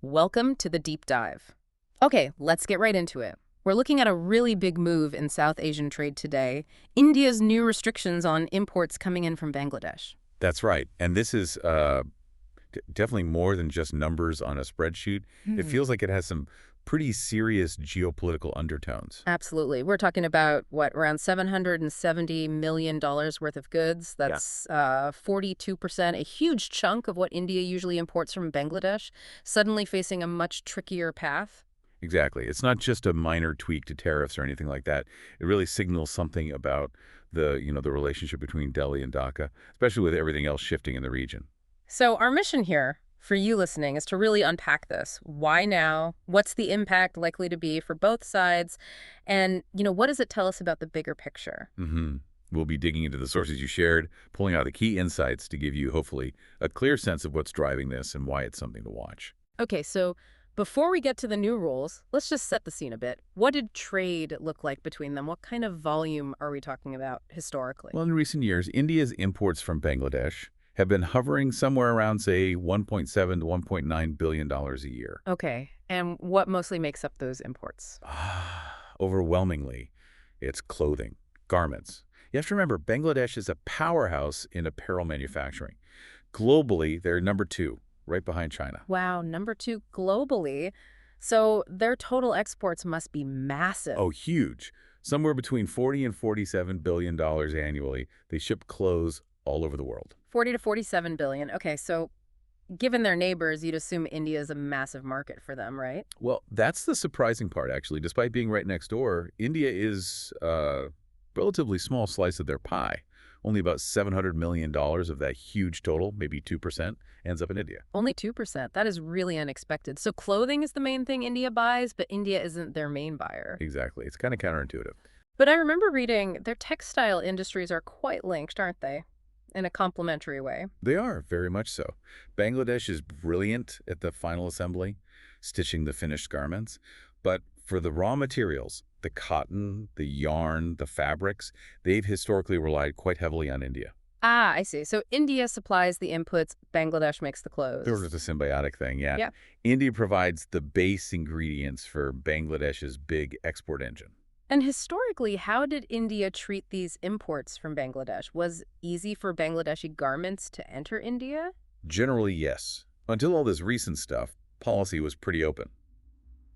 Welcome to the deep dive. Okay, let's get right into it. We're looking at a really big move in South Asian trade today, India's new restrictions on imports coming in from Bangladesh. That's right. And this is definitely more than just numbers on a spreadsheet. It Hmm. feels like it has some pretty serious geopolitical undertones. Absolutely. We're talking about, what, around $770 million worth of goods. Yeah. That's 42%, a huge chunk of what India usually imports from Bangladesh, suddenly facing a much trickier path. Exactly. It's not just a minor tweak to tariffs or anything like that. It really signals something about the relationship between Delhi and Dhaka, especially with everything else shifting in the region. So our mission here, for you listening, is to really unpack this. Why now? What's the impact likely to be for both sides? And, what does it tell us about the bigger picture? hmm We'll be digging into the sources you shared, pulling out the key insights to give you, hopefully, a clear sense of what's driving this and why it's something to watch. Okay, so before we get to the new rules, let's just set the scene a bit. What did trade look like between them? What kind of volume are we talking about historically? Well, in recent years, India's imports from Bangladesh have been hovering somewhere around, say, $1.7 to $1.9 billion dollars a year. Okay, and what mostly makes up those imports? Overwhelmingly, it's clothing, garments. You have to remember, Bangladesh is a powerhouse in apparel manufacturing. Globally, they're number two, right behind China. Wow, number two globally. So their total exports must be massive. Oh, huge. Somewhere between 40 and $47 billion dollars annually. They ship clothes all over the world. 40 to 47 billion. Okay, so given their neighbors, you'd assume India is a massive market for them, right? Well, that's the surprising part, actually. Despite being right next door, India is a relatively small slice of their pie. Only about $700 million dollars of that huge total, maybe 2%, ends up in India. Only 2%. That is really unexpected. So clothing is the main thing India buys, but India isn't their main buyer. Exactly. It's kind of counterintuitive. But I remember reading their textile industries are quite linked, aren't they? In a complementary way. They are, very much so. Bangladesh is brilliant at the final assembly, stitching the finished garments. But for the raw materials, the cotton, the yarn, the fabrics, they've historically relied quite heavily on India. Ah, I see. So India supplies the inputs, Bangladesh makes the Sort clothes. of a symbiotic thing, yeah. Yeah. India provides the base ingredients for Bangladesh's big export engine. And historically, how did India treat these imports from Bangladesh? Was easy for Bangladeshi garments to enter India? Generally, yes. Until all this recent stuff, policy was pretty open,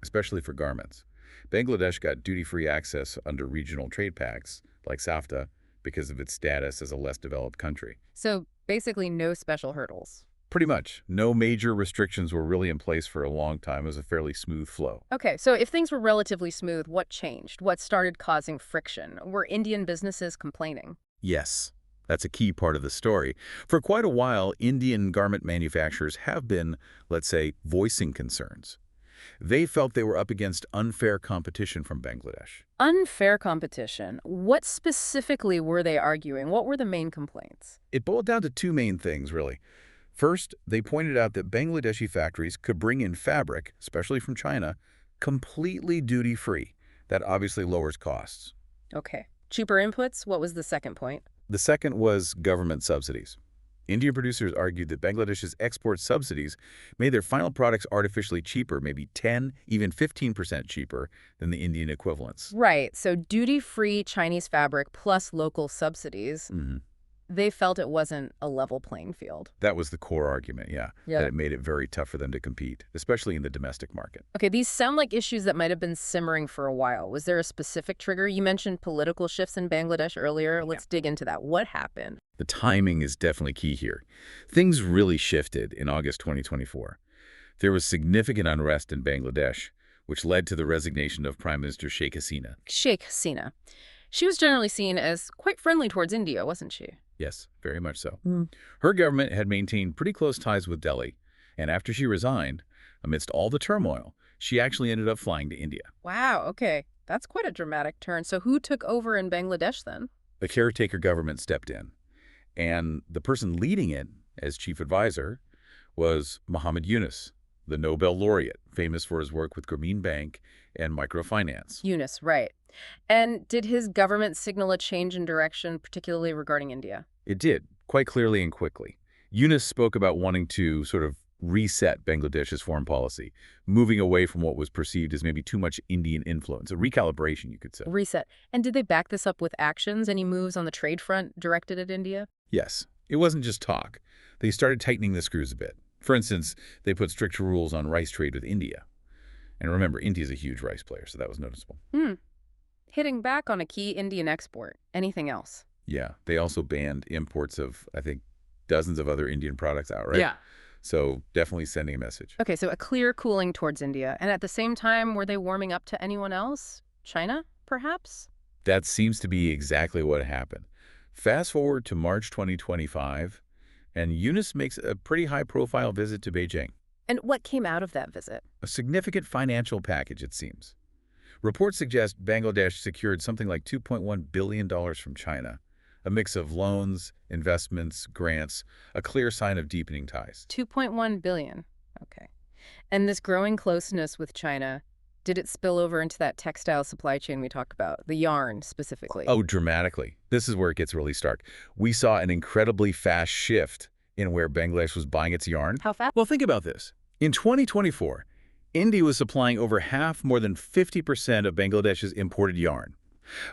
especially for garments. Bangladesh got duty-free access under regional trade pacts, like SAFTA, because of its status as a less developed country. So basically no special hurdles. Pretty much. No major restrictions were really in place for a long time. It was a fairly smooth flow. Okay, so if things were relatively smooth, what changed? What started causing friction? Were Indian businesses complaining? Yes, that's a key part of the story. For quite a while, Indian garment manufacturers have been, let's say, voicing concerns. They felt they were up against unfair competition from Bangladesh. Unfair competition. What specifically were they arguing? What were the main complaints? It boiled down to two main things, really. First, they pointed out that Bangladeshi factories could bring in fabric, especially from China, completely duty-free. That obviously lowers costs. Okay. Cheaper inputs? What was the second point? The second was government subsidies. Indian producers argued that Bangladesh's export subsidies made their final products artificially cheaper, maybe 10, even 15% cheaper than the Indian equivalents. Right, so duty-free Chinese fabric plus local subsidies. Mhm. They felt it wasn't a level playing field. That was the core argument, yeah, Yeah. that it made it very tough for them to compete, especially in the domestic market. Okay, these sound like issues that might have been simmering for a while. Was there a specific trigger? You mentioned political shifts in Bangladesh earlier. Let's dig into that. What happened? The timing is definitely key here. Things really shifted in August 2024. There was significant unrest in Bangladesh, which led to the resignation of Prime Minister Sheikh Hasina. Sheikh Hasina. She was generally seen as quite friendly towards India, wasn't she? Yes, very much so. Hmm. Her government had maintained pretty close ties with Delhi, and after she resigned, amidst all the turmoil, she actually ended up flying to India. Wow, okay. That's quite a dramatic turn. So who took over in Bangladesh then? The caretaker government stepped in, and the person leading it as chief advisor was Muhammad Yunus, the Nobel laureate, famous for his work with Grameen Bank and microfinance. Yunus, right. And did his government signal a change in direction, particularly regarding India? It did, quite clearly and quickly. Yunus spoke about wanting to sort of reset Bangladesh's foreign policy, moving away from what was perceived as maybe too much Indian influence, a recalibration, you could say. Reset. And did they back this up with actions? Any moves on the trade front directed at India? Yes, it wasn't just talk. They started tightening the screws a bit. For instance, they put stricter rules on rice trade with India. And remember, India's a huge rice player, so that was noticeable. Hitting back on a key Indian export. Anything else? Yeah, they also banned imports of, I think, dozens of other Indian products outright. Yeah. So definitely sending a message. Okay, so a clear cooling towards India. And at the same time, were they warming up to anyone else? China, perhaps? That seems to be exactly what happened. Fast forward to March 2025, and Yunus makes a pretty high-profile visit to Beijing. And what came out of that visit? A significant financial package, it seems. Reports suggest Bangladesh secured something like $2.1 billion from China, a mix of loans, investments, grants, a clear sign of deepening ties. 2.1 billion. Okay. And this growing closeness with China, did it spill over into that textile supply chain we talked about, the yarn specifically? Oh, dramatically. This is where it gets really stark. We saw an incredibly fast shift in where Bangladesh was buying its yarn. How fast? Well, think about this. In 2024, India was supplying over half, more than 50% of Bangladesh's imported yarn.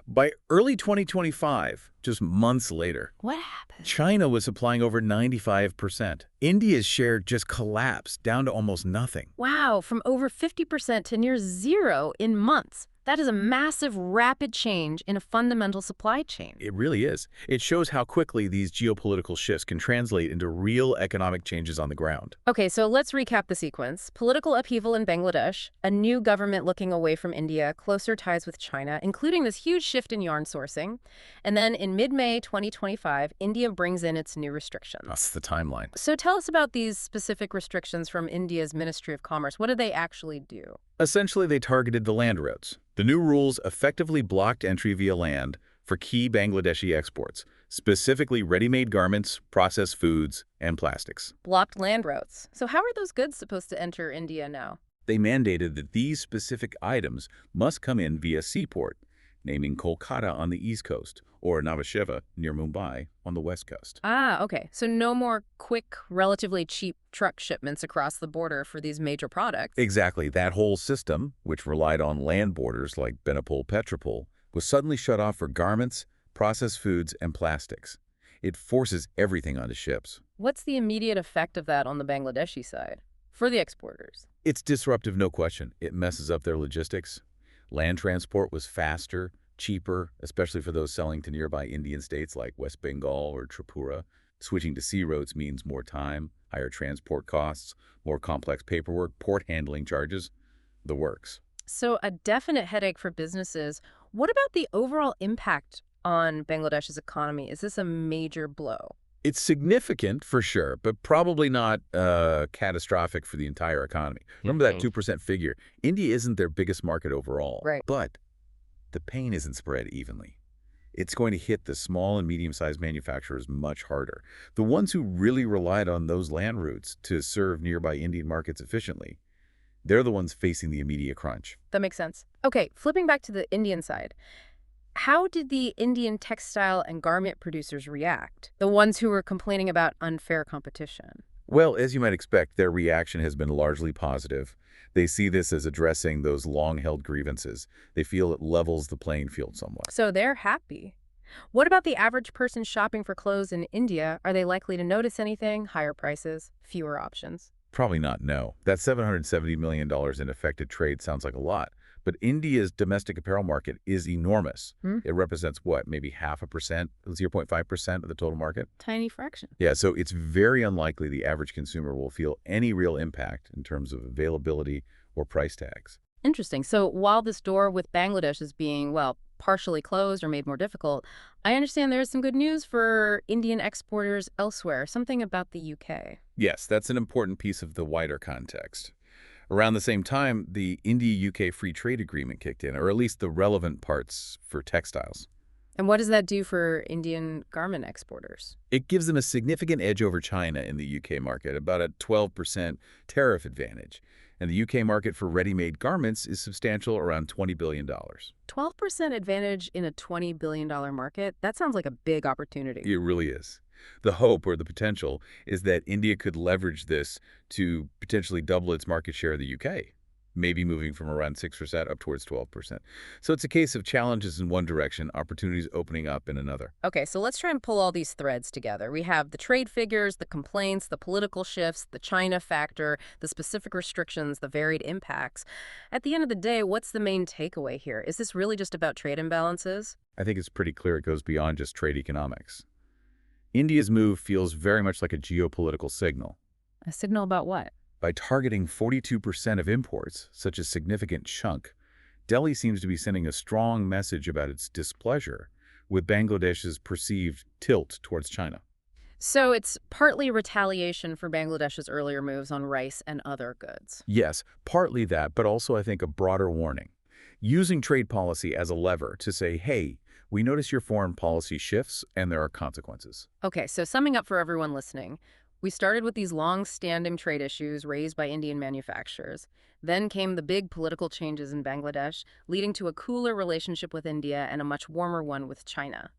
By early 2025, just months later, What happened? China was supplying over 95%. India's share just collapsed down to almost nothing. Wow, from over 50% to near zero in months. That is a massive, rapid change in a fundamental supply chain. It really is. It shows how quickly these geopolitical shifts can translate into real economic changes on the ground. Okay, so let's recap the sequence. Political upheaval in Bangladesh, a new government looking away from India, closer ties with China, including this huge shift in yarn sourcing. And then in mid-May 2025, India brings in its new restrictions. That's the timeline. So tell us about these specific restrictions from India's Ministry of Commerce. What do they actually do? Essentially, they targeted the land routes. The new rules effectively blocked entry via land for key Bangladeshi exports, specifically ready-made garments, processed foods, and plastics. Blocked land routes. So how are those goods supposed to enter India now? They mandated that these specific items must come in via seaport, naming Kolkata on the east coast or Navasheva near Mumbai on the west coast. Ah, okay. So no more quick, relatively cheap truck shipments across the border for these major products. Exactly. That whole system, which relied on land borders like Benapole-Petropol, was suddenly shut off for garments, processed foods, and plastics. It forces everything onto ships. What's the immediate effect of that on the Bangladeshi side for the exporters? It's disruptive, no question. It messes up their logistics. Land transport was faster, cheaper, especially for those selling to nearby Indian states like West Bengal or Tripura. Switching to sea roads means more time, higher transport costs, more complex paperwork, port handling charges, the works. So a definite headache for businesses. What about the overall impact on Bangladesh's economy? Is this a major blow? It's significant for sure, but probably not catastrophic for the entire economy. Remember that 2% figure. India isn't their biggest market overall. Right. But the pain isn't spread evenly. It's going to hit the small and medium-sized manufacturers much harder. The ones who really relied on those land routes to serve nearby Indian markets efficiently, they're the ones facing the immediate crunch. That makes sense. Okay, flipping back to the Indian side. How did the Indian textile and garment producers react? The ones who were complaining about unfair competition. Well, as you might expect, their reaction has been largely positive. They see this as addressing those long-held grievances. They feel it levels the playing field somewhat. So they're happy. What about the average person shopping for clothes in India? Are they likely to notice anything? Higher prices, fewer options? Probably not, no. That $770 million in affected trade sounds like a lot. But India's domestic apparel market is enormous. It represents what, maybe 0.5%, 0.5% of the total market? Tiny fraction. Yeah, so it's very unlikely the average consumer will feel any real impact in terms of availability or price tags. Interesting. So while this door with Bangladesh is being, well, partially closed or made more difficult, I understand there is some good news for Indian exporters elsewhere, something about the UK. Yes, that's an important piece of the wider context. Around the same time, the India-UK Free Trade Agreement kicked in, or at least the relevant parts for textiles. And what does that do for Indian garment exporters? It gives them a significant edge over China in the UK market, about a 12% tariff advantage. And the UK market for ready-made garments is substantial, around $20 billion. 12% advantage in a $20 billion market? That sounds like a big opportunity. It really is. The hope or the potential is that India could leverage this to potentially double its market share of the UK, maybe moving from around 6% up towards 12%. So it's a case of challenges in one direction, opportunities opening up in another. Okay, so let's try and pull all these threads together. We have the trade figures, the complaints, the political shifts, the China factor, the specific restrictions, the varied impacts. At the end of the day, what's the main takeaway here? Is this really just about trade imbalances? I think it's pretty clear it goes beyond just trade economics. India's move feels very much like a geopolitical signal. A signal about what? By targeting 42% of imports, such a significant chunk, Delhi seems to be sending a strong message about its displeasure with Bangladesh's perceived tilt towards China. So it's partly retaliation for Bangladesh's earlier moves on rice and other goods. Yes, partly that, but also I think a broader warning. Using trade policy as a lever to say, hey, we notice your foreign policy shifts and there are consequences. Okay, so summing up for everyone listening, we started with these long-standing trade issues raised by Indian manufacturers. Then came the big political changes in Bangladesh, leading to a cooler relationship with India and a much warmer one with China.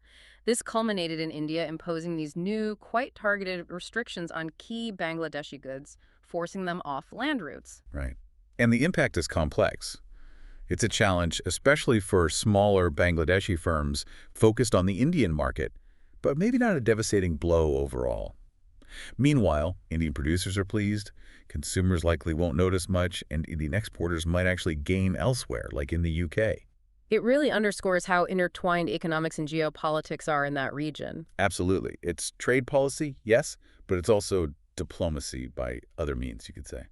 This culminated in India imposing these new, quite targeted restrictions on key Bangladeshi goods, forcing them off land routes. Right. And the impact is complex. It's a challenge, especially for smaller Bangladeshi firms focused on the Indian market, but maybe not a devastating blow overall. Meanwhile, Indian producers are pleased, consumers likely won't notice much, and Indian exporters might actually gain elsewhere, like in the UK. It really underscores how intertwined economics and geopolitics are in that region. Absolutely. It's trade policy, yes, but it's also diplomacy by other means, you could say.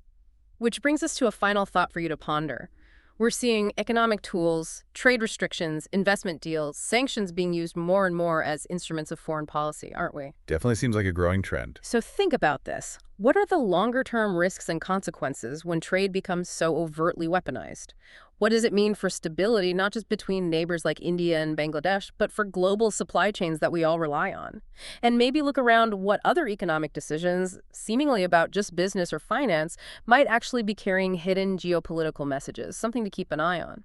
Which brings us to a final thought for you to ponder. We're seeing economic tools, trade restrictions, investment deals, sanctions being used more and more as instruments of foreign policy, aren't we? Definitely seems like a growing trend. So think about this. What are the longer-term risks and consequences when trade becomes so overtly weaponized? What does it mean for stability, not just between neighbors like India and Bangladesh, but for global supply chains that we all rely on? And maybe look around what other economic decisions, seemingly about just business or finance, might actually be carrying hidden geopolitical messages, something to keep an eye on.